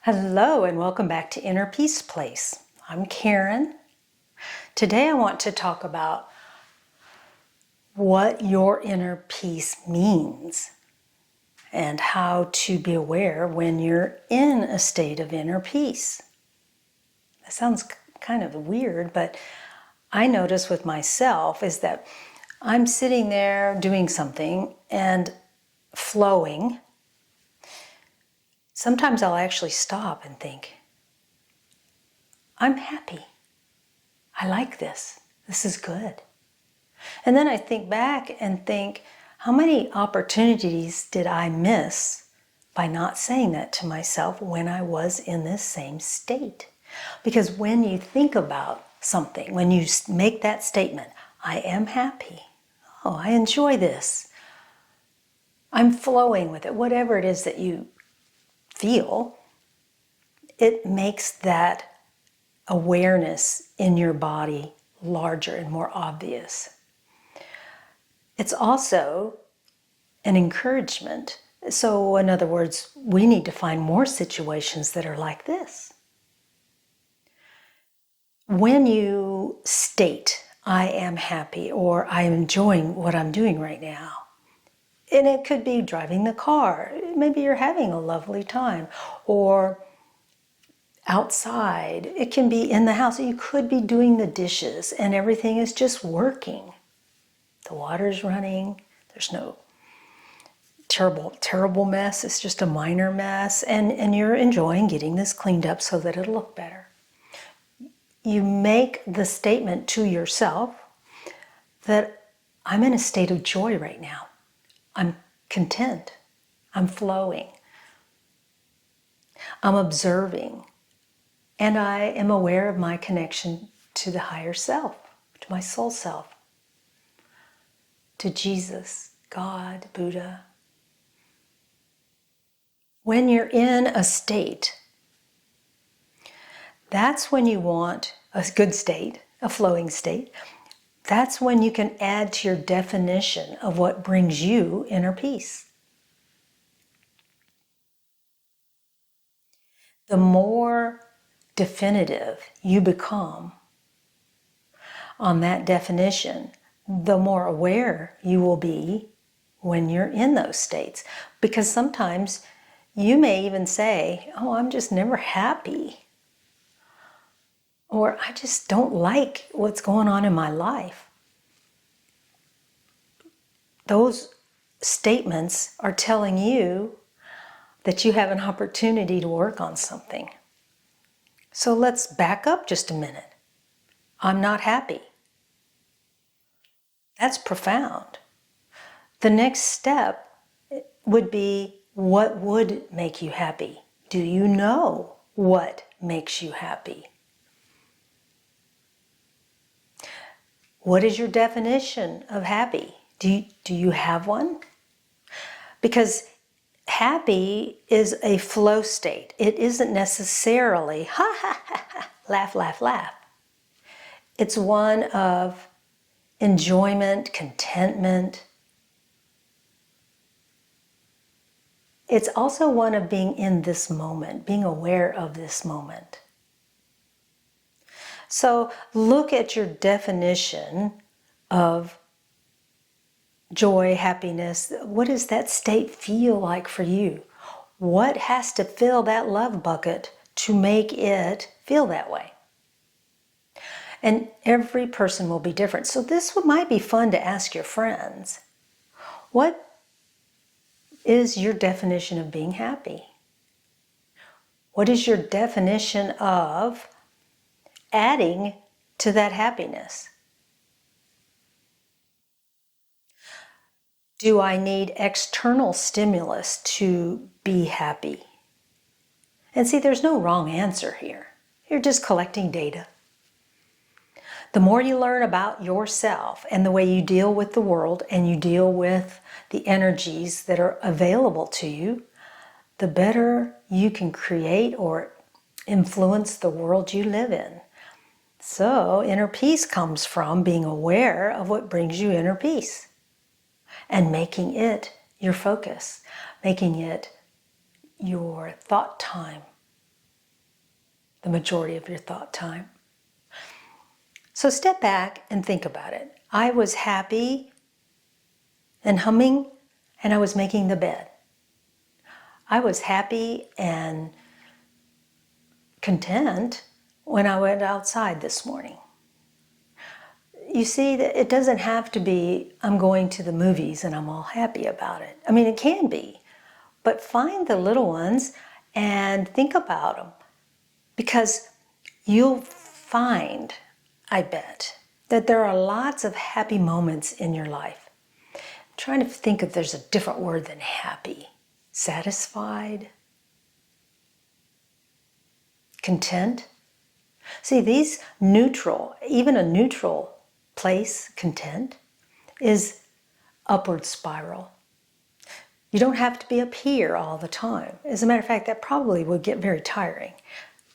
Hello and welcome back to Inner Peace Place. I'm Karen. Today I want to talk about what your inner peace means and how to be aware when you're in a state of inner peace. That sounds kind of weird, but I notice with myself is that I'm sitting there doing something and flowing. Sometimes I'll actually stop and think, I'm happy. I like this. This is good. And then I think back and think, how many opportunities did I miss by not saying that to myself when I was in this same state? Because when you think about something, when you make that statement, I am happy. Oh, I enjoy this. I'm flowing with it. Whatever it is that you feel, it makes that awareness in your body larger and more obvious. It's also an encouragement. So, in other words, we need to find more situations that are like this. When you state, I am happy, or I am enjoying what I'm doing right now, and it could be driving the car, maybe you're having a lovely time, or outside, it can be in the house, you could be doing the dishes and everything is just working. The water's running, there's no terrible mess, it's just a minor mess, and you're enjoying getting this cleaned up so that it'll look better. You make the statement to yourself that I'm in a state of joy right now. I'm content. I'm flowing. I'm observing. And I am aware of my connection to the higher self, to my soul self, to Jesus, God, Buddha. When you're in a state, that's when you want a good state, a flowing state. That's when you can add to your definition of what brings you inner peace. The more definitive you become on that definition, the more aware you will be when you're in those states. Because sometimes you may even say, oh, I'm just never happy. Or I just don't like what's going on in my life. Those statements are telling you that you have an opportunity to work on something. So let's back up just a minute. I'm not happy. That's profound. The next step would be, what would make you happy? Do you know what makes you happy? What is your definition of happy? Do you have one? Because happy is a flow state. It isn't necessarily ha ha ha ha, laugh, laugh, laugh. It's one of enjoyment, contentment. It's also one of being in this moment, being aware of this moment. So look at your definition of joy, happiness. What does that state feel like for you? What has to fill that love bucket to make it feel that way? And every person will be different. So this might be fun to ask your friends. What is your definition of being happy? What is your definition of adding to that happiness? Do I need external stimulus to be happy? And see, there's no wrong answer here. You're just collecting data. The more you learn about yourself and the way you deal with the world and you deal with the energies that are available to you, the better you can create or influence the world you live in. So inner peace comes from being aware of what brings you inner peace and making it your focus, making it your thought time, the majority of your thought time. So step back and think about it. I was happy and humming, and I was making the bed. I was happy and content when I went outside this morning. You see, that it doesn't have to be, I'm going to the movies and I'm all happy about it. I mean, it can be, but find the little ones and think about them, because you'll find, I bet, that there are lots of happy moments in your life. I'm trying to think if there's a different word than happy. Satisfied? Content? See, these neutral, even a neutral place, content, is upward spiral. You don't have to be up here all the time. As a matter of fact, that probably would get very tiring.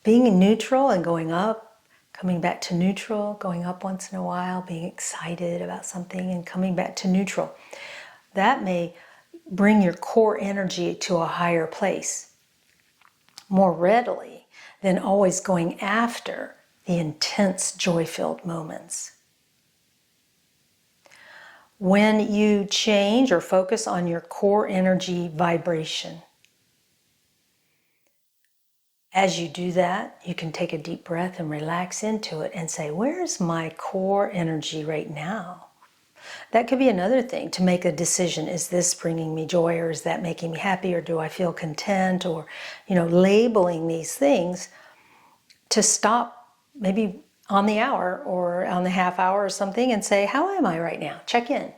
Being in neutral and going up, coming back to neutral, going up once in a while, being excited about something and coming back to neutral, that may bring your core energy to a higher place more readily than always going after the intense joy-filled moments. When you change or focus on your core energy vibration, as you do that, you can take a deep breath and relax into it and say, where's my core energy right now? That could be another thing to make a decision. Is this bringing me joy, or is that making me happy, or do I feel content? Or, labeling these things to stop maybe on the hour or on the half hour or something and say, how am I right now? Check in.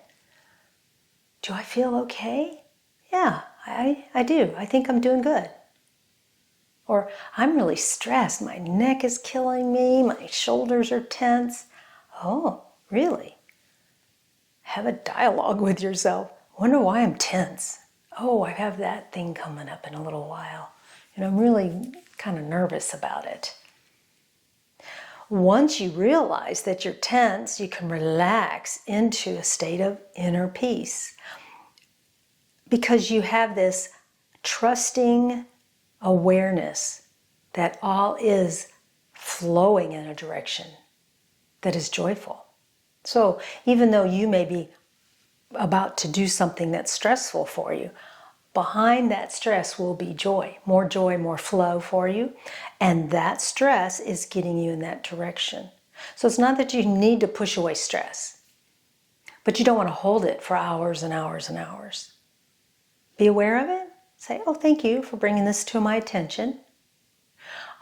Do I feel okay? Yeah, I do. I think I'm doing good. Or I'm really stressed. My neck is killing me. My shoulders are tense. Oh, really? Have a dialogue with yourself. Wonder why I'm tense. Oh, I have that thing coming up in a little while. And I'm really kind of nervous about it. Once you realize that you're tense, you can relax into a state of inner peace, because you have this trusting awareness that all is flowing in a direction that is joyful. So even though you may be about to do something that's stressful for you, behind that stress will be joy, more flow for you. And that stress is getting you in that direction. So it's not that you need to push away stress, but you don't want to hold it for hours and hours and hours. Be aware of it. Say, oh, thank you for bringing this to my attention.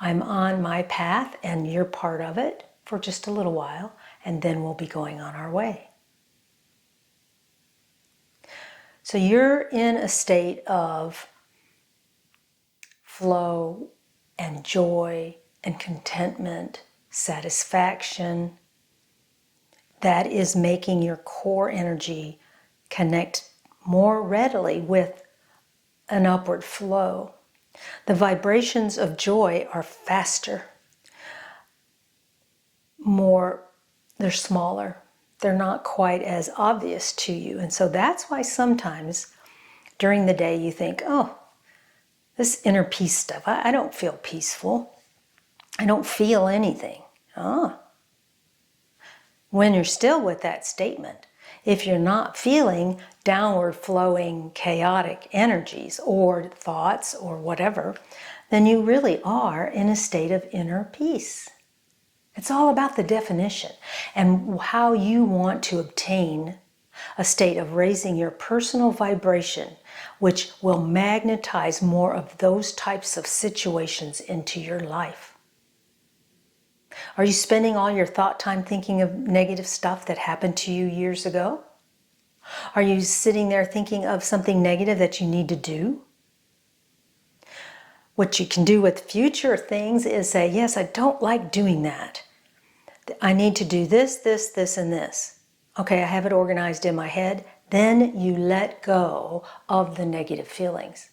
I'm on my path and you're part of it for just a little while, and then we'll be going on our way. So you're in a state of flow and joy and contentment, satisfaction, that is making your core energy connect more readily with an upward flow. The vibrations of joy are faster, they're smaller. They're not quite as obvious to you. And so that's why sometimes during the day you think, oh, this inner peace stuff, I don't feel peaceful. I don't feel anything. When you're still with that statement, if you're not feeling downward flowing chaotic energies or thoughts or whatever, then you really are in a state of inner peace. It's all about the definition and how you want to obtain a state of raising your personal vibration, which will magnetize more of those types of situations into your life. Are you spending all your thought time thinking of negative stuff that happened to you years ago? Are you sitting there thinking of something negative that you need to do? What you can do with future things is say, yes, I don't like doing that. I need to do this, this, this, and this. Okay, I have it organized in my head. Then you let go of the negative feelings.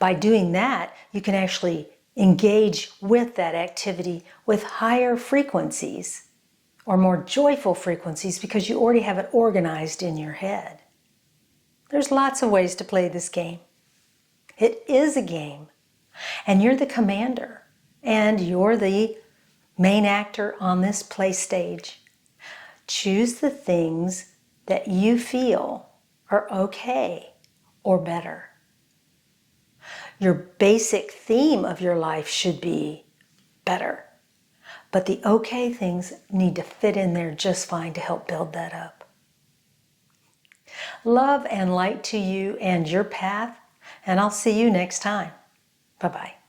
By doing that, you can actually engage with that activity with higher frequencies or more joyful frequencies because you already have it organized in your head. There's lots of ways to play this game. It is a game, and you're the commander. and you're the main actor on this play stage. Choose the things that you feel are okay or better. Your basic theme of your life should be better, but the okay things need to fit in there just fine to help build that up. Love and light to you and your path, and I'll see you next time. Bye-bye.